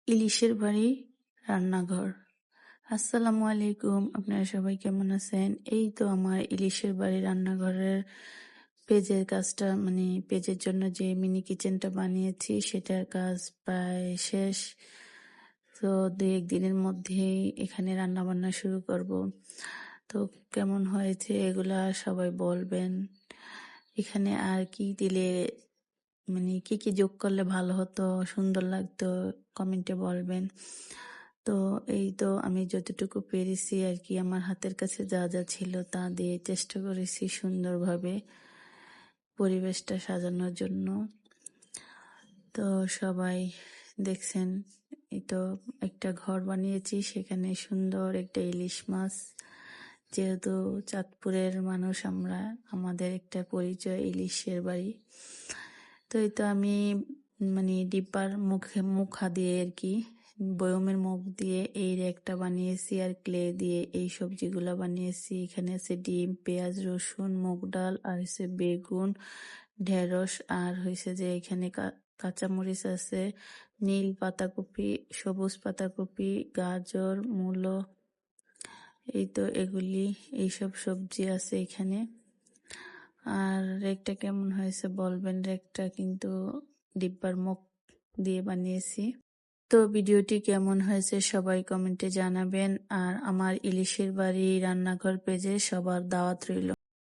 ইলিশের বাড়ি রান্নাঘর। আসসালামু আলাইকুম, আপনারা সবাই কেমন আছেন? এই তো আমার ইলিশের বাড়ি রান্নাঘরের পেজের কাজটা, পেজের জন্য যে মিনি কিচেনটা বানিয়েছি সেটার কাজ প্রায় শেষ। তো 2-1 দিনের মধ্যেই এখানে রান্না বান্না শুরু করব। তো কেমন হয়েছে এগুলা সবাই বলবেন। এখানে আর কি দিলে, কি কি যোগ করলে ভালো হতো, সুন্দর লাগতো, কমেন্টে বলবেন। তো এই তো আমি যতটুকু পেরেছি আর কি, আমার হাতের কাছে যা যা ছিল তা দিয়ে চেষ্টা করেছি সুন্দরভাবে পরিবেশটা সাজানোর জন্য। তো সবাই দেখছেন, এই তো একটা ঘর বানিয়েছি, সেখানে সুন্দর একটা ইলিশ মাছ। যেহেতু চাঁদপুরের মানুষ আমরা, আমাদের একটা পরিচয় ইলিশের বাড়ি। তো এই তো আমি ডিব্বার মুখা দিয়ে আর কি, বয়মের মুখ দিয়ে এই র্যাকটা বানিয়েছি, আর ক্লে দিয়ে এই সবজিগুলা বানিয়েছি। এখানে আছে ডিম, পেঁয়াজ, রসুন, মুগ ডাল, আর হচ্ছে বেগুন, ঢেঁড়স, আর হয়েছে যে এখানে কাঁচামরিচ আছে, নীল পাতাকপি, সবুজ পাতাকপি, গাজর, মূলো। এই তো এইসব সবজি আছে এখানে। আর রেকটা কেমন হয়েছে বলবেন, রেকটা কিন্তু ডিব্বার মুখ দিয়ে বানিয়েছি। তো ভিডিওটি কেমন হয়েছে সবাই কমেন্টে জানাবেন। আর আমার ইলিশের বাড়ি রান্নাঘর পেজে সবার দাওয়াত রইল।